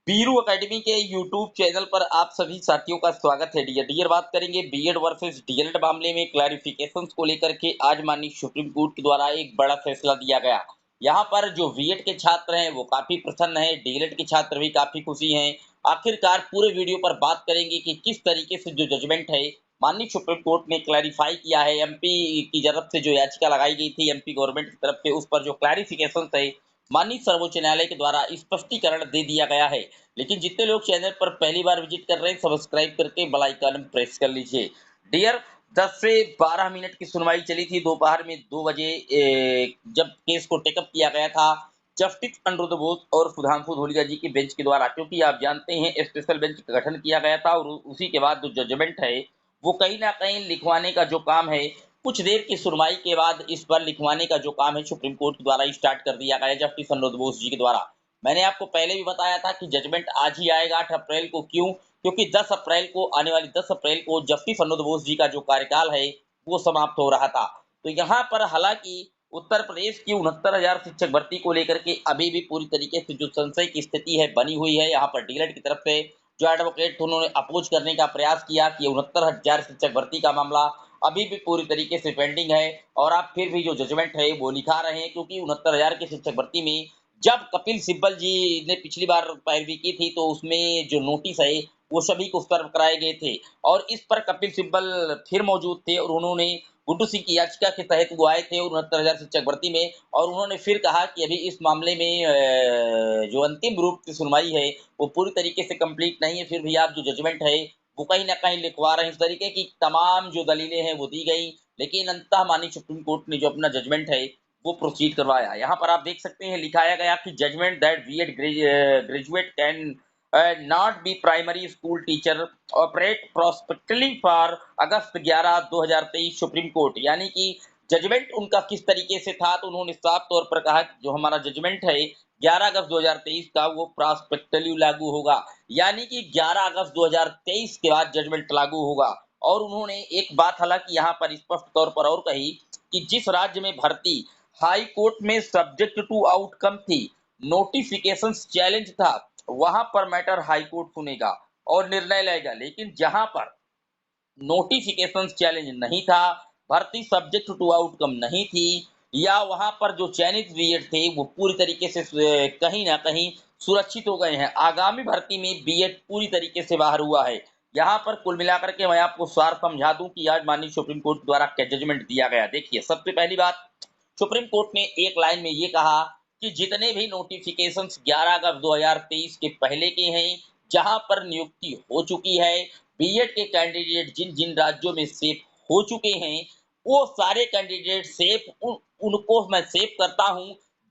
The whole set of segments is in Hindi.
बीरू एकेडमी के यूट्यूब चैनल पर आप सभी साथियों का स्वागत है। डियर बात करेंगे बीएड वर्सेस डीएलएड मामले में क्लैरिफिकेशंस को लेकर के। आज माननीय सुप्रीम कोर्ट के द्वारा एक बड़ा फैसला दिया गया। यहां पर जो बीएड के छात्र हैं वो काफी प्रसन्न हैं, डीएलएड के छात्र भी काफी खुशी हैं। आखिरकार पूरे वीडियो पर बात करेंगे कि किस तरीके से जो जजमेंट है माननीय सुप्रीम कोर्ट ने क्लैरिफाई किया है। एमपी की तरफ से जो याचिका लगाई गई थी एमपी गवर्नमेंट की तरफ से, उस पर जो क्लैरिफिकेशन है माननीय सर्वोच्च न्यायालय के द्वारा स्पष्टीकरण दे दिया गया है। लेकिन जितने लोग चैनल पर पहली बार विजिट कर रहे हैं, सब्सक्राइब करके बेल आइकन प्रेस कर लीजिए। डियर 10 से 12 मिनट की सुनवाई चली थी दोपहर में 2 बजे जब केस को टेकअप किया गया था जस्टिस अनिरुद्ध बोस और सुधांशु धूलिया जी की बेंच के द्वारा। क्योंकि आप जानते हैं स्पेशल बेंच का गठन किया गया था और उसी के बाद जो जजमेंट है वो कहीं ना कहीं लिखवाने का जो काम है, कुछ देर की सुनवाई के बाद इस पर लिखवाने का जो काम है सुप्रीम कोर्ट के द्वारा स्टार्ट कर दिया गया जस्टिस अनिरुद्ध बोस जी के द्वारा। मैंने आपको पहले भी बताया था कि जजमेंट आज ही आएगा 8 अप्रैल को। क्यों? क्योंकि 10 अप्रैल को आने वाली 10 अप्रैल को जस्टिस अनिरुद्ध बोस जी का जो कार्यकाल है वो समाप्त हो रहा था। तो यहाँ पर हालांकि उत्तर प्रदेश की 69,000 शिक्षक भर्ती को लेकर के अभी भी पूरी तरीके से जो संशय की स्थिति है बनी हुई है। यहाँ पर डीएलएड की तरफ से जो एडवोकेट उन्होंने अपोज करने का प्रयास किया कि 69,000 शिक्षक भर्ती का मामला अभी भी पूरी तरीके से पेंडिंग है और आप फिर भी जो जजमेंट है वो लिखा रहे हैं। क्योंकि 69,000 की शिक्षक भर्ती में जब कपिल सिब्बल जी ने पिछली बार पैरवी की थी तो उसमें जो नोटिस है वो सभी को सर्व कराए गए थे और इस पर कपिल सिब्बल फिर मौजूद थे और उन्होंने गुड्डू सिंह की याचिका के तहत वो आए थे 69,000 शिक्षक भर्ती में। और उन्होंने फिर कहा कि अभी इस मामले में जो अंतिम रूप की सुनवाई है वो पूरी तरीके से कंप्लीट नहीं है, फिर भी आप जो जजमेंट है वो कहीं ना कहीं लिखवा रहे हैं। इस तरीके की तमाम जो दलीलें हैं वो दी गई, लेकिन अंततः माननीय सुप्रीम कोर्ट ने जो अपना जजमेंट है वो प्रोसीड करवाया। यहाँ पर आप देख सकते हैं लिखाया गया कि judgment that BEd graduate can not be primary school teacher operate prospectively for August 11 2023 Supreme Court. यानी कि जजमेंट उनका किस तरीके से था तो उन्होंने साफ तौर पर कहा कि जो हमारा जजमेंट है 11 अगस्त 2023 का वो प्रोस्पेक्टली लागू होगा। यानी कि 11 अगस्त 2023 के बाद जजमेंट लागू होगा। और उन्होंने एक बात हालांकि यहाँ पर स्पष्ट तौर पर और कही कि जिस राज्य में भर्ती हाई कोर्ट में सब्जेक्ट टू आउटकम थी, नोटिफिकेशन चैलेंज था, वहां पर मैटर हाई कोर्ट सुनेगा और निर्णय लेगा। लेकिन जहां पर नोटिफिकेशन चैलेंज नहीं था, भर्ती सब्जेक्ट टू आउटकम नहीं थी, या वहां पर जो चयनित बीएड थे वो पूरी तरीके से कहीं ना कहीं सुरक्षित हो गए हैं, आगामी भर्ती में बीएड पूरी तरीके से बाहर हुआ है। यहाँ पर कुल मिलाकर के मैं आपको सार समझा दूं कि आज माननीय सुप्रीम कोर्ट द्वारा क्या जजमेंट दिया गया। देखिए, सबसे पहली बात, सुप्रीम कोर्ट ने एक लाइन में ये कहा कि जितने भी नोटिफिकेशंस 11 अगस्त 2023 के पहले के हैं, जहां पर नियुक्ति हो चुकी है, बीएड के कैंडिडेट जिन जिन राज्यों में सेफ हो चुके हैं, वो सारे कैंडिडेट सेफ उनको मैं सेव करता हूं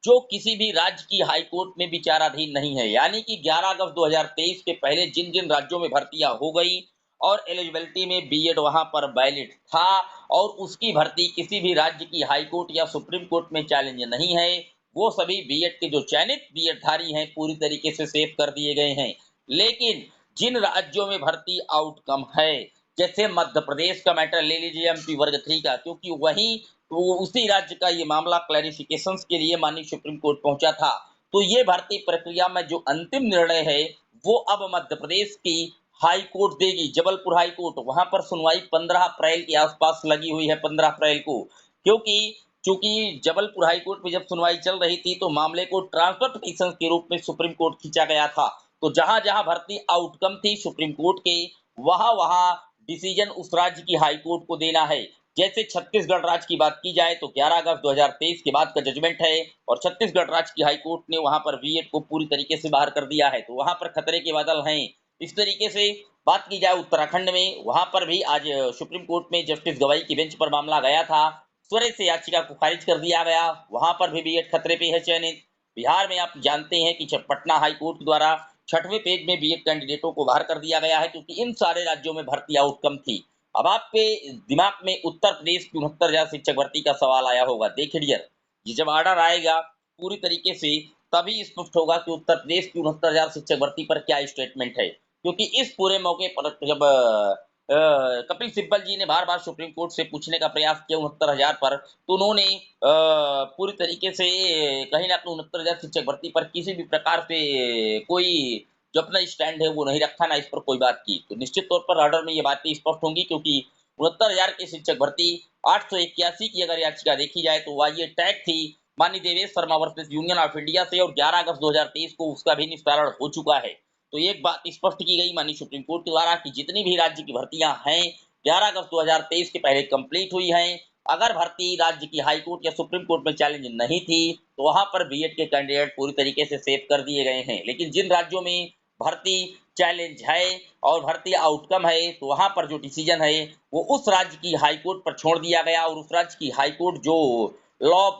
जो किसी भी राज्य की हाई कोर्ट में विचाराधीन नहीं है। यानी कि 11 अगस्त 2023 के पहले जिन जिन राज्यों में भर्तियां हो गई और एलिजिबिलिटी में बीएड वहां पर वैलिड था और उसकी भर्ती किसी भी राज्य की हाई कोर्ट या सुप्रीम कोर्ट में चैलेंज नहीं है, वो सभी बीएड के जो चयनित बीएडधारी हैं पूरी तरीके से सेव कर दिए गए हैं। लेकिन जिन राज्यों में भर्ती आउटकम है, जैसे मध्य प्रदेश का मैटर ले लीजिए एमपी वर्ग 3 का, क्योंकि वहीं तो उसी राज्य का ये मामला क्लैरिफिकेशंस के लिए माननीय सुप्रीम कोर्ट पहुंचा था। तो ये भर्ती प्रक्रिया में जो अंतिम निर्णय है वो अब मध्य प्रदेश की हाई कोर्ट देगी, जबलपुर हाई कोर्ट। वहां पर सुनवाई 15 अप्रैल के आसपास लगी हुई है, 15 अप्रैल को। क्योंकि चूंकि जबलपुर हाई कोर्ट में जब सुनवाई चल रही थी तो मामले को ट्रांसफर पिटीशन के रूप में सुप्रीम कोर्ट खींचा गया था। तो जहां जहां भर्ती आउटकम थी सुप्रीम कोर्ट के, वहां वहां डिसीजन उस राज्य की हाई कोर्ट को देना है। जैसे छत्तीसगढ़ राज्य की बात की जाए तो 11 अगस्त 2023 के बाद का जजमेंट है और छत्तीसगढ़ राज्य की हाई कोर्ट ने वहां पर बीएड को पूरी तरीके से बाहर कर दिया है, तो वहां पर खतरे के बादल हैं। इस तरीके से बात की जाए उत्तराखंड में, वहां पर भी आज सुप्रीम कोर्ट में जस्टिस गवाई की बेंच पर मामला गया था, स्वरे से याचिका को खारिज कर दिया गया, वहां पर भी बीएड खतरे पे है चयनित। बिहार में आप जानते हैं कि पटना हाई कोर्ट द्वारा 6वें पेज में बीएड कैंडिडेटों को बाहर कर दिया गया है क्योंकि इन सारे राज्यों में भर्ती आउटकम थी। अब आपके दिमाग में उत्तर प्रदेश की 69,000 शिक्षक भर्ती का सवाल आया होगा। देखिए डियर, ये जब ऑर्डर आएगा पूरी तरीके से तभी स्पष्ट होगा कि उत्तर प्रदेश की 69,000 शिक्षक भर्ती पर क्या स्टेटमेंट है। क्योंकि इस पूरे मौके पर जब कपिल सिब्बल जी ने बार बार सुप्रीम कोर्ट से पूछने का प्रयास किया 69,000 पर, तो उन्होंने पूरी तरीके से कहीं ना कहीं 69,000 शिक्षक भर्ती पर किसी भी प्रकार से कोई जो अपना स्टैंड है वो नहीं रखा, ना इस पर कोई बात की। तो निश्चित तौर पर ऑर्डर में ये बातें स्पष्ट होंगी, क्योंकि 69,000 की शिक्षक भर्ती 881 की अगर याचिका देखी जाए तो वह ये टैग थी माननीय Devesh Sharma versus union of India से, और 11 अगस्त 2023 को उसका भी निस्तारण हो चुका है। तो एक बात स्पष्ट की गई माननीय सुप्रीम कोर्ट के द्वारा कि जितनी भी राज्य की भर्तियां हैं 11 अगस्त 2023 के पहले कंप्लीट हुई हैं। अगर भर्ती राज्य की हाई कोर्ट या सुप्रीम कोर्ट में चैलेंज नहीं थी तो वहां पर बीएड के कैंडिडेट पूरी तरीके से सेव कर दिए गए हैं। लेकिन जिन राज्यों में भर्ती चैलेंज है और भर्ती आउटकम है, तो वहां पर जो डिसीजन है वो उस राज्य की हाई कोर्ट पर छोड़ दिया गया, और उस राज्य की हाई कोर्ट जो लॉ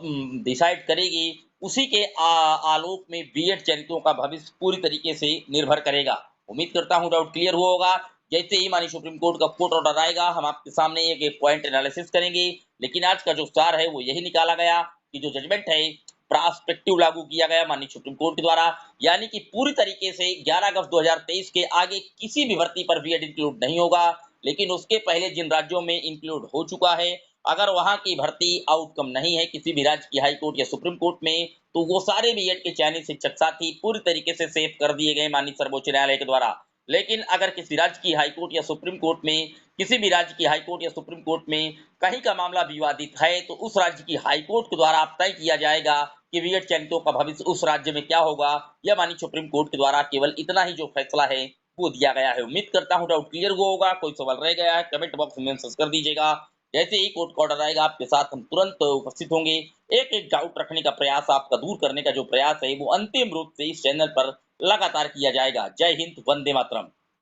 डिसाइड करेगी उसी के आलोक में बीएड चयनितों का भविष्य पूरी तरीके से निर्भर करेगा। उम्मीद करता हूं डाउट क्लियर हुआ होगा। जैसे ही माननीय सुप्रीम कोर्ट का कोर्ट ऑर्डर आएगा हम आपके सामने एक एक पॉइंट एनालिसिस करेंगे। लेकिन आज का जो सार है वो यही निकाला गया कि जो जजमेंट है प्रास्पेक्टिव लागू किया गया माननीय सुप्रीम कोर्ट के द्वारा, यानी कि पूरी तरीके से 11 अगस्त 2023 के आगे किसी भी भर्ती पर बीएड इंक्लूड नहीं होगा। लेकिन उसके पहले जिन राज्यों में इंक्लूड हो चुका है, अगर वहां की भर्ती आउटकम नहीं है किसी भी राज्य की हाई कोर्ट या सुप्रीम कोर्ट में, तो वो सारे बीएड के चयनित शिक्षक साथी पूरी तरीके से सेव कर दिए गए माननीय सर्वोच्च न्यायालय के द्वारा। लेकिन अगर किसी राज्य की हाई कोर्ट या सुप्रीम कोर्ट में, किसी भी राज्य की हाई कोर्ट या सुप्रीम कोर्ट में कहीं का मामला विवादित है, तो उस राज्य की हाई कोर्ट के द्वारा तय किया जाएगा कि बीएड चयनितों का भविष्य उस राज्य में क्या होगा। यह माननीय सुप्रीम कोर्ट के द्वारा केवल इतना ही जो फैसला है वो दिया गया है। उम्मीद करता हूं डाउट क्लियर हुआ होगा। कोई सवाल रह गया है कमेंट बॉक्स में मेंशन कर दीजिएगा। जैसे ही कोर्ट का ऑर्डर आएगा आपके साथ हम तुरंत उपस्थित होंगे। एक एक डाउट रखने का प्रयास, आपका दूर करने का जो प्रयास है वो अंतिम रूप से इस चैनल पर लगातार किया जाएगा। जय हिंद, वंदे मातरम।